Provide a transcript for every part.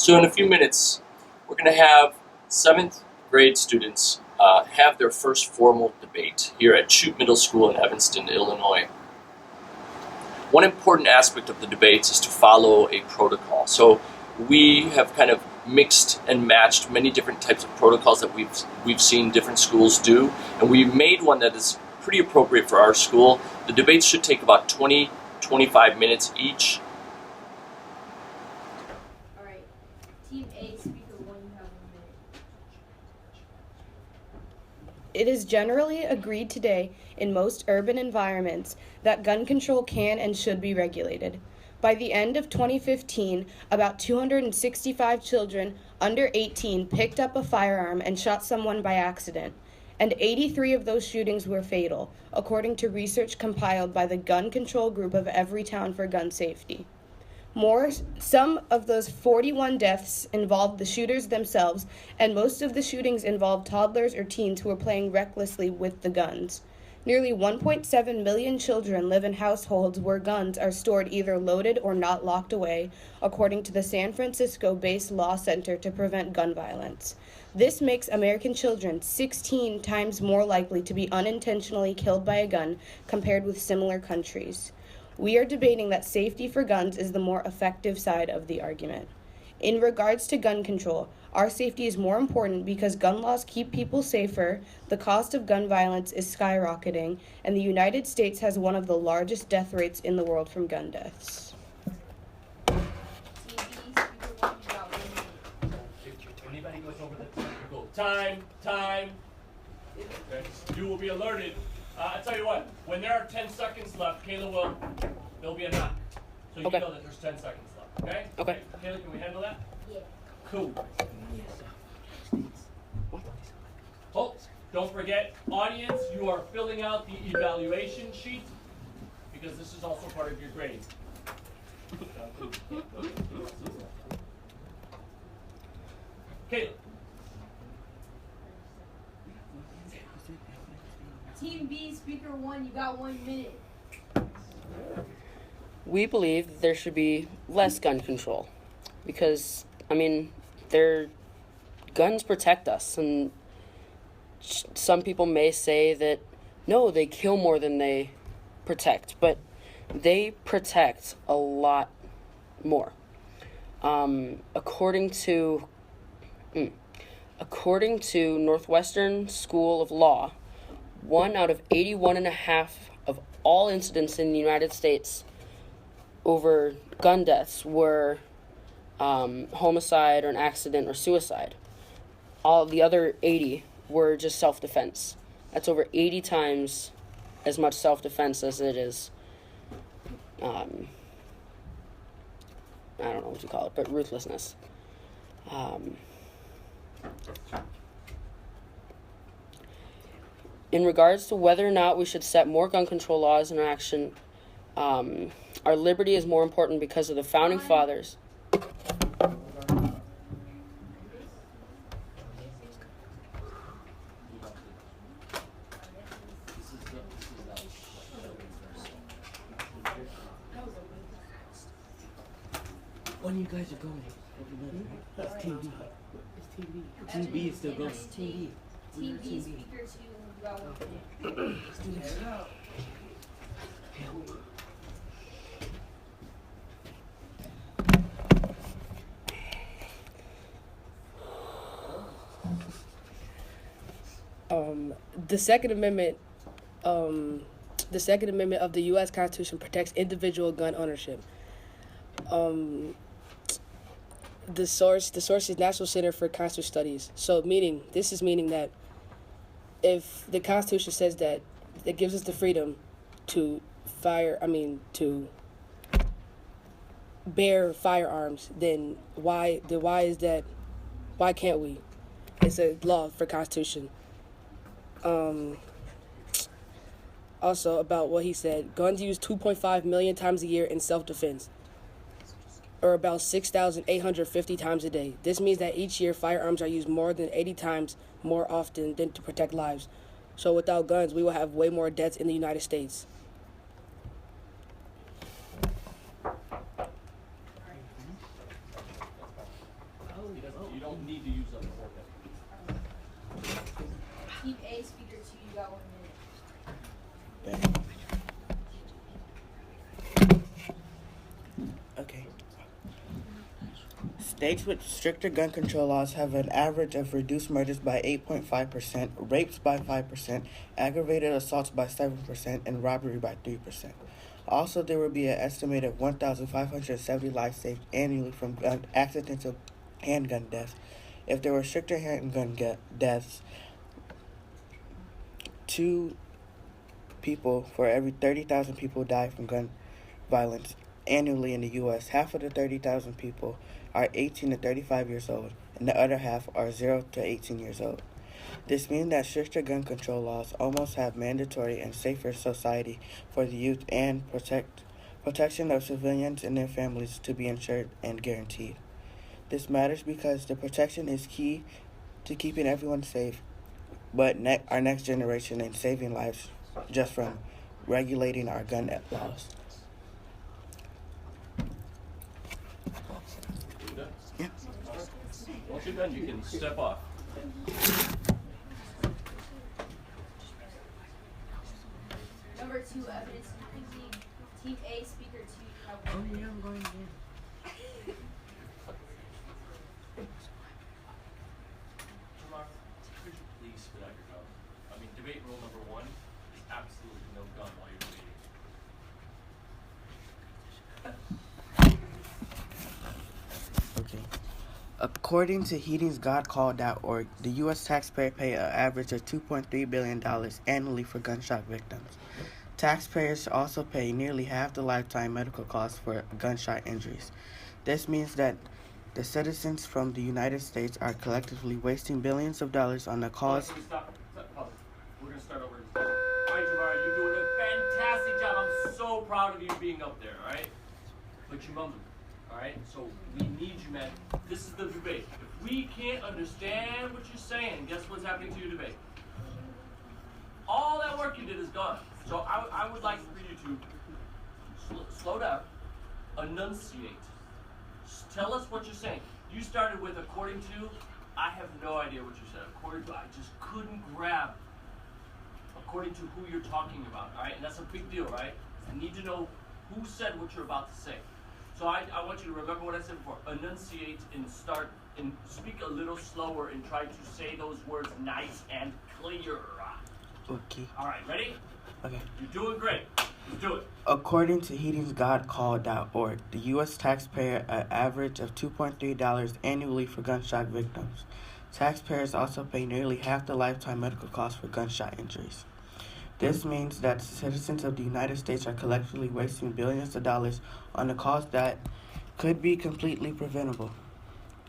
So in a few minutes, we're going to have 7th grade students have their first formal debate here at Chute Middle School in Evanston, Illinois. One important aspect of the debates is to follow a protocol. So we have kind of mixed and matched many different types of protocols that we've seen different schools do, and we made one that is pretty appropriate for our school. The debates should take about 20-25 minutes each. All right, Team A, Speaker 1, you have 1 minute. It is generally agreed today in most urban environments that gun control can and should be regulated. By the end of 2015, about 265 children under 18 picked up a firearm and shot someone by accident, and 83 of those shootings were fatal, according to research compiled by the Gun Control Group of Everytown for Gun Safety. Some of those 41 deaths involved the shooters themselves, and most of the shootings involved toddlers or teens who were playing recklessly with the guns. Nearly 1.7 million children live in households where guns are stored either loaded or not locked away, according to the San Francisco-based Law Center to Prevent Gun Violence. This makes American children 16 times more likely to be unintentionally killed by a gun compared with similar countries. We are debating that safety for guns is the more effective side of the argument. In regards to gun control, our safety is more important because gun laws keep people safer, the cost of gun violence is skyrocketing, and the United States has one of the largest death rates in the world from gun deaths. Team B, Speaker 1, you got 1 minute. If anybody goes over the time, you go, time. Okay. You will be alerted. I tell you what, when there are 10 seconds left, Kayla there'll be a knock. So you Okay. know that there's 10 seconds left, okay? Okay. Kayla, can we handle that? Yeah. Cool. Oh, don't forget, audience, you are filling out the evaluation sheet because this is also part of your grade. Kayla. Team B, Speaker 1, you got 1 minute. We believe there should be less gun control because, guns protect us, and some people may say that, no, they kill more than they protect, but they protect a lot more. According to Northwestern School of Law, 1 out of 81.5 of all incidents in the United States over gun deaths were homicide or an accident or suicide. All the other 80 were just self-defense. That's over 80 times as much self-defense as it is, I don't know what you call it, but ruthlessness. In regards to whether or not we should set more gun control laws in action, our liberty is more important because of the founding fathers. When you guys are going, it's Team B. It's Team B. Team B is still going. Team B. Team B, Speaker 2, you got 1 minute. Let's do this. The Second Amendment of the U.S. Constitution protects individual gun ownership. The source is National Center for Constitutional Studies. So meaning that if the Constitution says that it gives us the freedom to to bear firearms, then why can't we? It's a law for Constitution. Also about what he said, guns used 2.5 million times a year in self-defense, or about 6,850 times a day. This means that each year firearms are used more than 80 times more often than to protect lives. So without guns, we will have way more deaths in the United States. Okay. States with stricter gun control laws have an average of reduced murders by 8.5%, rapes by 5%, aggravated assaults by 7%, and robbery by 3%. Also, there will be an estimated 1,570 lives saved annually from accidental handgun deaths. If there were stricter handgun deaths, 2 people for every 30,000 people die from gun violence annually in the U.S. Half of the 30,000 people are 18 to 35 years old, and the other half are 0 to 18 years old. This means that stricter gun control laws almost have mandatory and safer society for the youth and protection of civilians and their families to be ensured and guaranteed. This matters because the protection is key to keeping everyone safe, but our next generation and saving lives just from regulating our gun laws. Yeah. Once you're done, you can step off. Number 2, evidence increasing. Team A, speaker 2, you have 1 minute. I'm going again. Jamar, could you please spit out your gum? I mean, debate rule number 1 is absolutely no gum while you're debating. Okay. According to heatingsgodcall.org, the U.S. taxpayer pay an average of $2.3 billion annually for gunshot victims. Taxpayers also pay nearly half the lifetime medical costs for gunshot injuries. This means that the citizens from the United States are collectively wasting billions of dollars on the cause. Stop. Pause. We're going to start over. All right, Jamar, you're doing a fantastic job. I'm so proud of you being up there, all right? But you mumbled, all right? So we need you, man. This is the debate. If we can't understand what you're saying, guess what's happening to your debate? All that work you did is gone. So I would like for you to slow down, enunciate. Just tell us what you're saying. You started with according to, I have no idea what you said. According to, I just couldn't grab according to who you're talking about, all right? And that's a big deal, right? I need to know who said what you're about to say. So I want you to remember what I said before. Enunciate and start and speak a little slower and try to say those words nice and clear. Okay. All right, ready? Okay. You're doing great. Let's do it. According to heatingsgodcall.org, the U.S. taxpayer an average of $2.3 annually for gunshot victims. Taxpayers also pay nearly half the lifetime medical costs for gunshot injuries. This means that citizens of the United States are collectively wasting billions of dollars on a cause that could be completely preventable.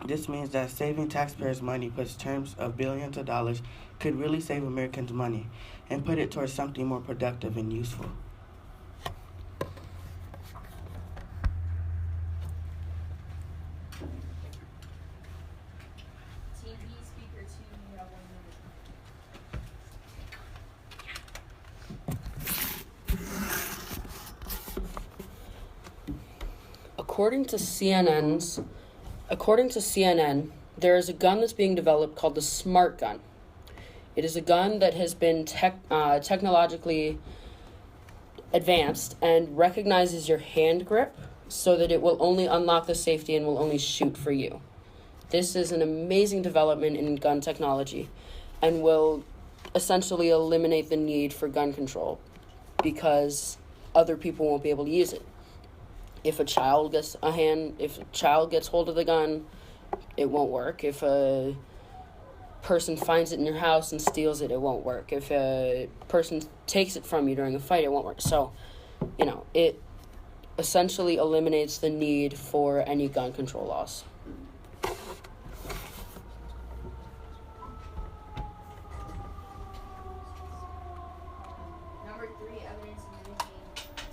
This means that saving taxpayers' money puts terms of billions of dollars could really save Americans money and put it towards something more productive and useful. Team B, speaker 2, you have 1 minute. According to CNN, there is a gun that's being developed called the Smart Gun. It is a gun that has been technologically advanced and recognizes your hand grip so that it will only unlock the safety and will only shoot for you. This is an amazing development in gun technology and will essentially eliminate the need for gun control because other people won't be able to use it. If a child gets hold of the gun, it won't work. If a person finds it in your house and steals it, it won't work. If a person takes it from you during a fight, it won't work. So, it essentially eliminates the need for any gun control laws. Number 3, evidence increasing.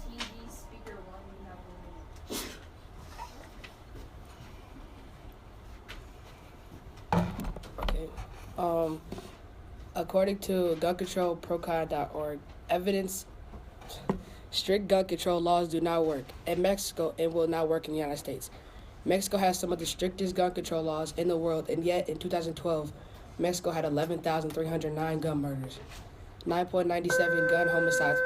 Team B, speaker 1, you have 1 minute. Okay. According to guncontrolprocon.org, strict gun control laws do not work in Mexico and will not work in the United States. Mexico has some of the strictest gun control laws in the world, and yet in 2012, Mexico had 11,309 gun murders, 9.97 gun homicides,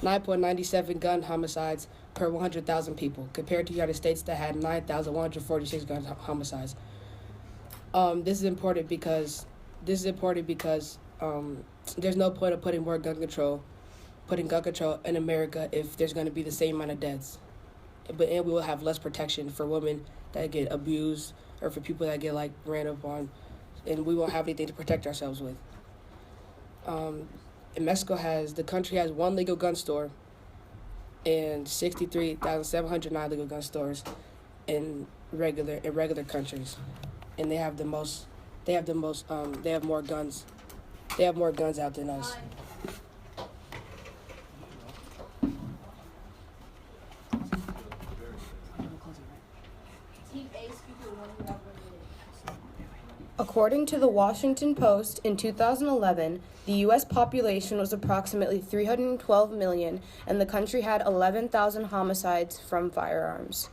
9.97 gun homicides per 100,000 people, compared to the United States that had 9,146 gun homicides. This is important because there's no point of putting gun control in America if there's going to be the same amount of deaths. And we will have less protection for women that get abused or for people that get ran up on, and we won't have anything to protect ourselves with. In Mexico, the country has one legal gun store and 63,709 legal gun stores in regular countries, and they have more guns out than us. Team A speaker 1, you have 1 minute. According to the Washington Post, in 2011, the U.S. population was approximately 312 million, and the country had 11,000 homicides from firearms.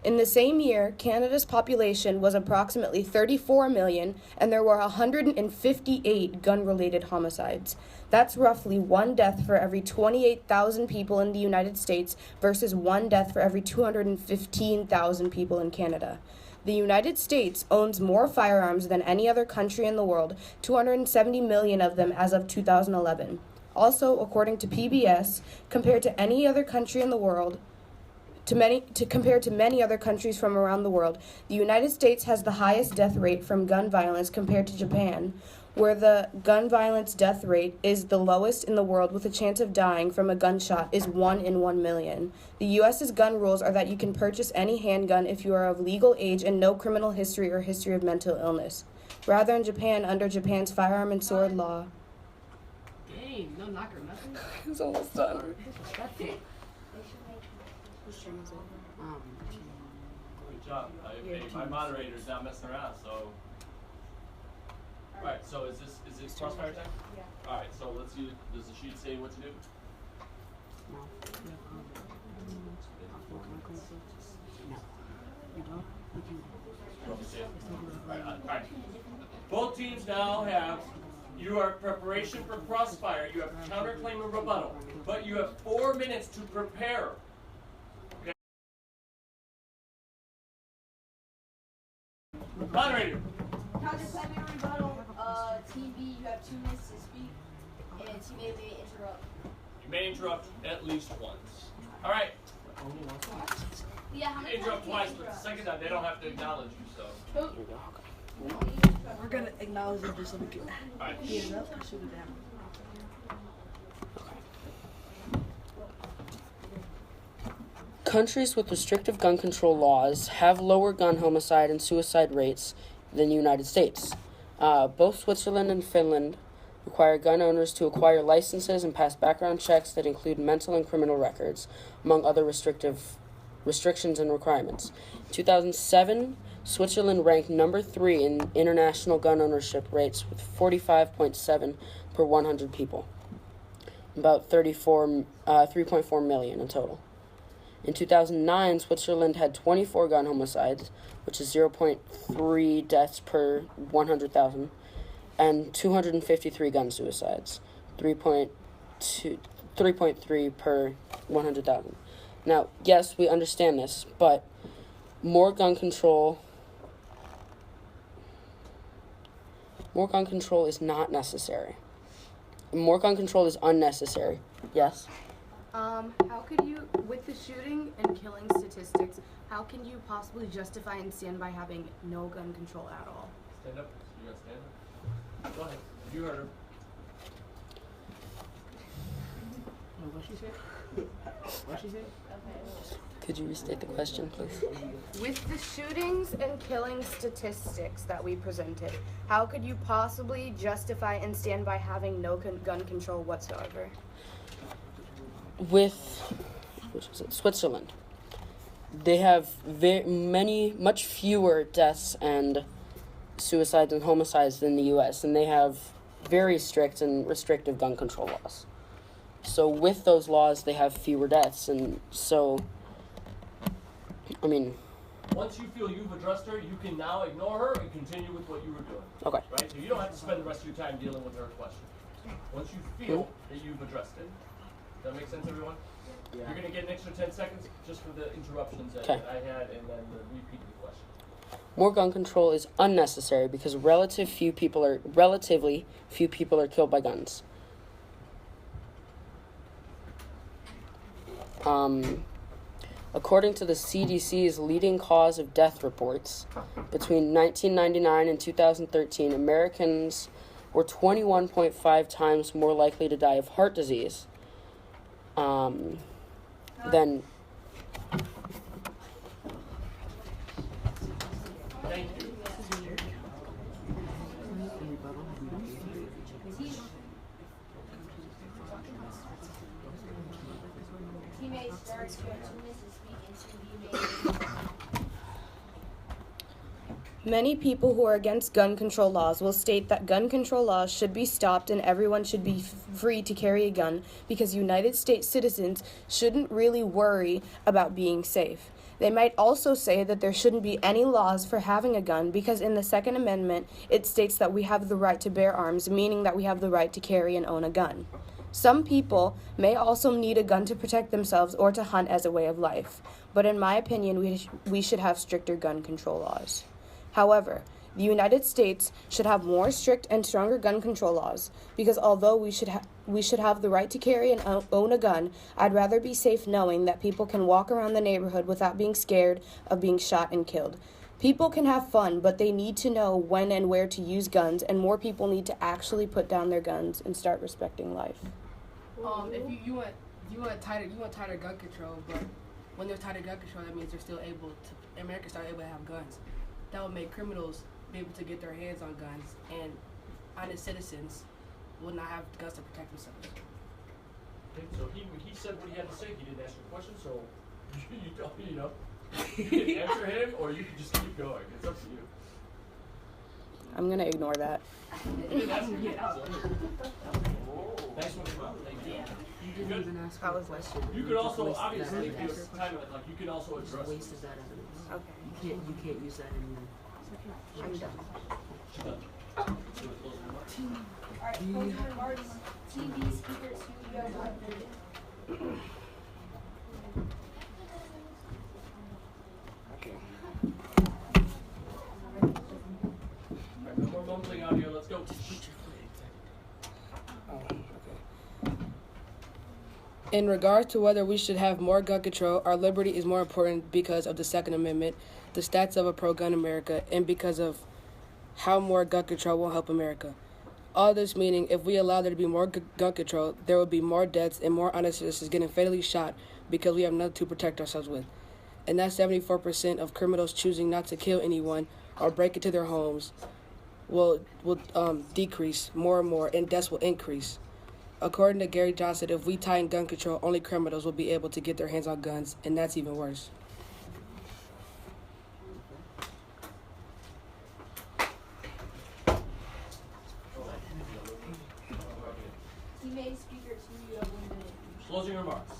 In the same year, Canada's population was approximately 34 million, and there were 158 gun-related homicides. That's roughly 1 death for every 28,000 people in the United States versus 1 death for every 215,000 people in Canada. The United States owns more firearms than any other country in the world, 270 million of them as of 2011. Also, according to PBS, compared to any other country in the world, compared to many other countries from around the world, the United States has the highest death rate from gun violence compared to Japan, where the gun violence death rate is the lowest in the world, with a chance of dying from a gunshot is 1 in 1 million. The U.S.'s gun rules are that you can purchase any handgun if you are of legal age and no criminal history or history of mental illness. Rather in Japan, under Japan's firearm and sword law. Dang, no knocker, nothing. It's almost done. Good job. My moderator's not messing around, so. Alright, so is this crossfire time? Yeah. Alright, so let's see, does the sheet say what to do? No. Alright. Both teams now have, you are preparation for crossfire, you have counterclaim and rebuttal, but you have 4 minutes to prepare. Okay. Moderator. Counterclaim and rebuttal. Team B, you have 2 minutes to speak, and Team A may interrupt. You may interrupt at least once. Alright. Yeah, how many Interrupt times twice, can you but the interrupt? second time they don't have to acknowledge you, so. We're gonna acknowledge it just so we can Alright. get it up and shoot it down. Countries with restrictive gun control laws have lower gun homicide and suicide rates than the United States. Both Switzerland and Finland require gun owners to acquire licenses and pass background checks that include mental and criminal records, among other restrictions and requirements. In 2007, Switzerland ranked number 3 in international gun ownership rates with 45.7 per 100 people, about 3.4 million in total. In 2009, Switzerland had 24 gun homicides, which is 0.3 deaths per 100,000, and 253 gun suicides, 3.3 per 100,000. Now, yes, we understand this, but more gun control is not necessary. More gun control is unnecessary. Yes? How could you, with the shooting and killing statistics, how can you possibly justify and stand by having no gun control at all? Stand up. You gotta stand up. Go ahead. You heard her. What she said? Could you restate the question, please? With the shootings and killing statistics that we presented, how could you possibly justify and stand by having no gun control whatsoever? With Switzerland, they have much fewer deaths and suicides and homicides than the U.S., and they have very strict and restrictive gun control laws. So with those laws, they have fewer deaths, and so, I mean... Once you feel you've addressed her, you can now ignore her and continue with what you were doing. Okay. Right? So you don't have to spend the rest of your time dealing with her question. Once you feel that you've addressed it. that make sense, everyone? Yeah. You're going to get an extra 10 seconds just for the interruptions that Okay. I had and then the repeat of the question. More gun control is unnecessary because relatively few people are killed by guns. According to the CDC's leading cause of death reports, between 1999 and 2013, Americans were 21.5 times more likely to die of heart disease than. Thank you. Teammates, start. You have 2 minutes to speak and to be made. Many people who are against gun control laws will state that gun control laws should be stopped and everyone should be free to carry a gun because United States citizens shouldn't really worry about being safe. They might also say that there shouldn't be any laws for having a gun because in the Second Amendment it states that we have the right to bear arms, meaning that we have the right to carry and own a gun. Some people may also need a gun to protect themselves or to hunt as a way of life, but in my opinion we should have stricter gun control laws. However, the United States should have more strict and stronger gun control laws because although we should have the right to carry and own a gun, I'd rather be safe knowing that people can walk around the neighborhood without being scared of being shot and killed. People can have fun, but they need to know when and where to use guns, and more people need to actually put down their guns and start respecting life. If you want tighter gun control, but when there's tighter gun control, that means they're still able to. Americans are able to have guns. That would make criminals be able to get their hands on guns, and honest citizens will not have guns to protect themselves. Okay, so he said what he had to say. He didn't ask your question, so you know. You can answer him, or you can just keep going. It's up to you. I'm going to ignore that. Nice one, Bob. Thank you. You didn't even ask That a was question. You could also, obviously, if you time it, like, you can also It's a address. waste of that evidence. Okay. You can't use that anymore. I'm done. Alright, closing remarks. TV speaker 2, you have 1 minute. Alright, no more mumbling out here. Let's go. In regard to whether we should have more gun control, our liberty is more important because of the Second Amendment, the stats of a pro-gun America, and because of how more gun control will help America. All this meaning, if we allow there to be more gun control, there will be more deaths and more honest citizens getting fatally shot because we have nothing to protect ourselves with. And that 74% of criminals choosing not to kill anyone or break into their homes will decrease more and more, and deaths will increase. According to Gary Johnson, if we tighten gun control, only criminals will be able to get their hands on guns, and that's even worse. Teammate speaker 2, you have 1 minute. Closing remarks.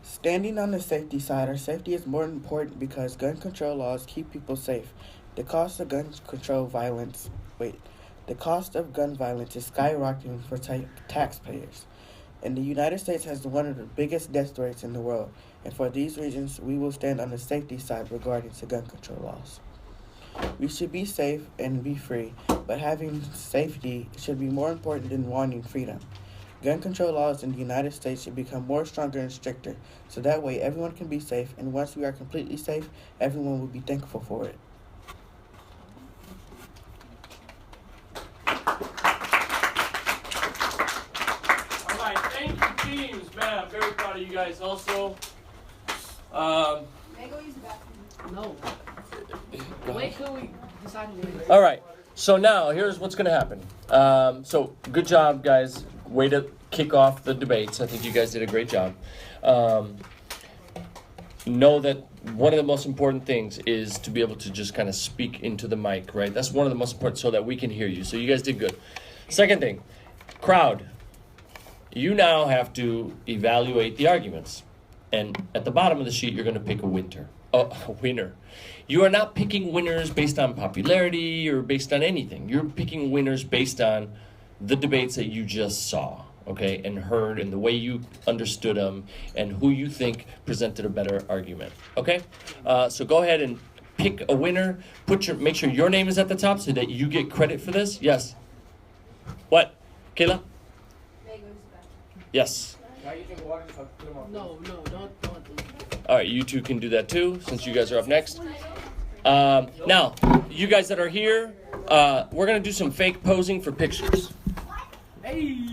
Standing on the safety side, our safety is more important because gun control laws keep people safe. The cost of gun violence is skyrocketing for taxpayers. And the United States has one of the biggest death rates in the world. And for these reasons, we will stand on the safety side regarding to gun control laws. We should be safe and be free, but having safety should be more important than wanting freedom. Gun control laws in the United States should become more stronger and stricter, so that way everyone can be safe, and once we are completely safe, everyone will be thankful for it. Alright, thank you, teams. Man, I'm very proud of you guys also. May I go use the bathroom? No. Wait till we decide to do it. All right. So now here's what's going to happen. So good job, guys. Way to kick off the debates. I think you guys did a great job. Know that one of the most important things is to be able to just kind of speak into the mic, right? That's one of the most important, so that we can hear you. So you guys did good. Second thing, crowd. You now have to evaluate the arguments. And at the bottom of the sheet, you're going to pick a winner. You are not picking winners based on popularity or based on anything. You're picking winners based on the debates that you just saw, okay, and heard, and the way you understood them, and who you think presented a better argument, okay? So go ahead and pick a winner. Make sure your name is at the top so that you get credit for this. Yes. What, Kayla? Yes. No, don't. All right, you two can do that too, since you guys are up next. Now, you guys that are here, we're gonna do some fake posing for pictures. Hey.